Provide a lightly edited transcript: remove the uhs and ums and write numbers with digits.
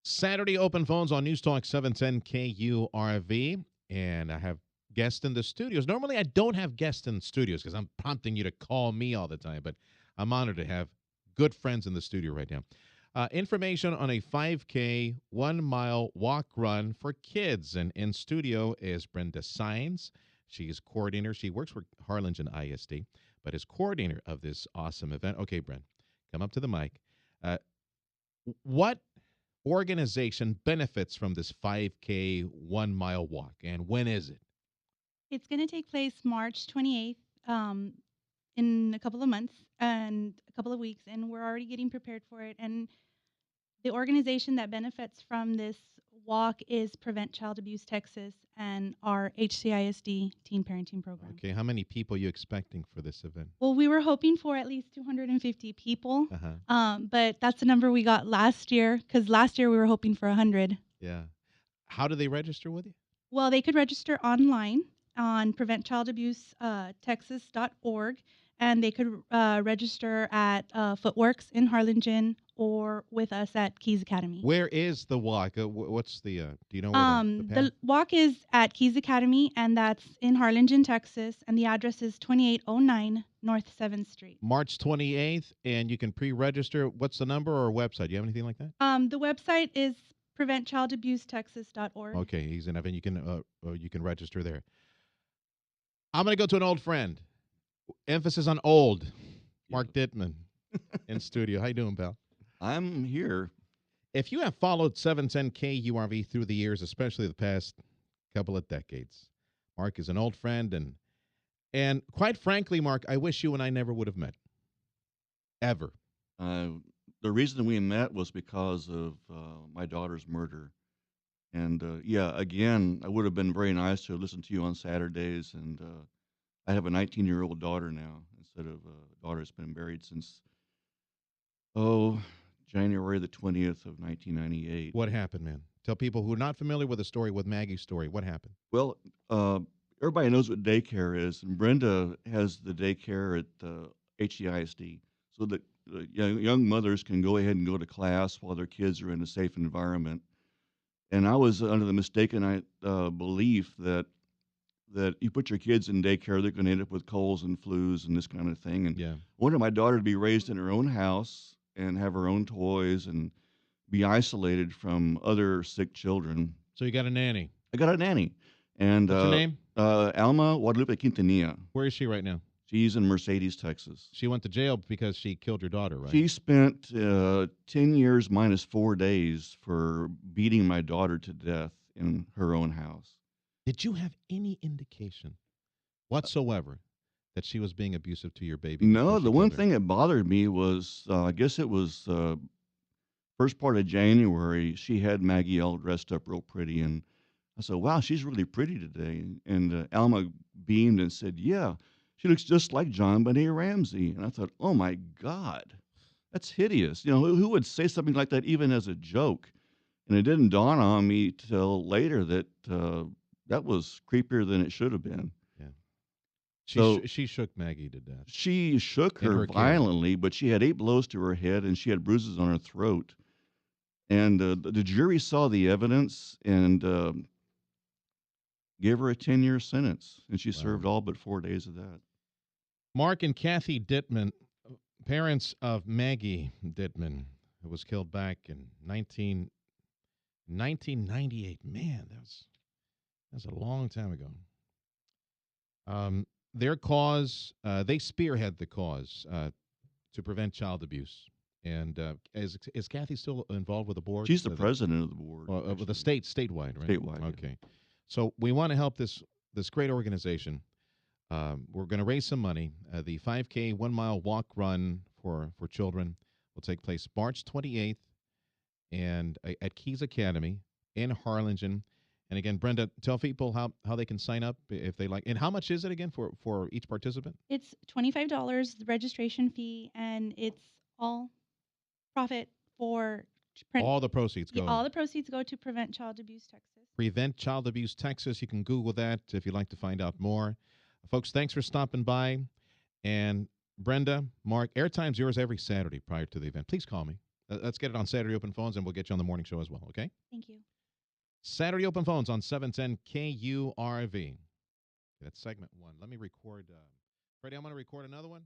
Saturday open phones on News Talk 710 KURV. And I have guests in the studios. Normally, I don't have guests in studios because I'm prompting you to call me all the time, but I'm honored to have good friends in the studio right now. Information on a 5K 1 mile walk run for kids. And in studio is Brenda Sines. She's coordinator. She works for Harlingen ISD, but is coordinator of this awesome event. Okay, Brent, come up to the mic. Uh, what organization benefits from this 5K 1 mile walk, and when is it? It's going to take place March 28th, in a couple of months and a couple of weeks, and we're already getting prepared for it. And the organization that benefits from this walk is Prevent Child Abuse Texas and our HCISD teen parenting program. Okay, how many people are you expecting for this event? Well, we were hoping for at least 250 people, Uh-huh. but that's the number we got last year because last year we were hoping for 100. Yeah. How do they register with you? Well, they could register online on preventchildabuse texas.org, and they could register at Footworks in Harlingen or with us at Keys Academy. Where is the walk? What's do you know where the path? The walk is at Keys Academy, and that's in Harlingen, Texas, and the address is 2809 North 7th Street. March 28th, and you can pre-register. What's the number or website? Do you have anything like that? The website is preventchildabusetexas.org. Okay, easy enough, and you can register there. I'm going to go to an old friend. Emphasis on old. Mark Dittman in studio. How you doing, pal? I'm here. If you have followed 710 KURV through the years, especially the past couple of decades, Mark is an old friend, and quite frankly, Mark, I wish you and I never would have met. Ever. The reason we met was because of my daughter's murder. And yeah, again, I would have been very nice to listen to you on Saturdays. And I have a 19-year-old daughter now instead of a daughter that's been buried since, oh, January the 20th of 1998. What happened, man? Tell people who are not familiar with the story, with Maggie's story, what happened? Well, everybody knows what daycare is, and Brenda has the daycare at HEISD, so that young mothers can go ahead and go to class while their kids are in a safe environment. And I was under the mistaken belief that you put your kids in daycare, they're going to end up with colds and flus and this kind of thing. And Yeah. I wanted my daughter to be raised in her own house and have her own toys and be isolated from other sick children. So you got a nanny. I got a nanny. And What's her name? Alma Guadalupe Quintanilla. Where is she right now? She's in Mercedes, Texas. She went to jail because she killed your daughter, right? She spent 10 years minus 4 days for beating my daughter to death in her own house. Did you have any indication whatsoever that she was being abusive to your baby? No, the one thing that bothered me was, I guess it was first part of January, she had Maggie all dressed up real pretty. And I said, wow, she's really pretty today. And Alma beamed and said, yeah, she looks just like John Benet Ramsey. And I thought, oh, my God, that's hideous. You know, who would say something like that even as a joke? And it didn't dawn on me till later that that was creepier than it should have been. Yeah. She shook Maggie to death. She shook her violently, but she had 8 blows to her head, and she had bruises on her throat. And the jury saw the evidence and gave her a 10-year sentence, and she served all but 4 days of that. Mark and Kathy Dittman, parents of Maggie Dittman, who was killed back in 1998. Man, that's a long time ago. Their cause, they spearhead the cause to prevent child abuse. And is Kathy still involved with the board? She's the president of the board. With the statewide, right? Statewide. Okay. Yeah. So we want to help this great organization. We're going to raise some money. The 5K 1 mile walk run for children will take place March 28th and at Keys Academy in Harlingen. And again, Brenda, tell people how they can sign up if they like. And how much is it again for each participant? It's $25, the registration fee, and it's all profit for all the proceeds go. All the proceeds go to Prevent Child Abuse Texas. Prevent Child Abuse Texas. You can Google that if you'd like to find out more. Folks, thanks for stopping by. And Brenda, Mark, airtime's yours every Saturday prior to the event. Please call me. Let's get it on Saturday Open Phones, and we'll get you on the morning show as well, okay? Thank you. Saturday Open Phones on 710 KURV. That's segment one. Let me record. Freddie, I'm going to record another one.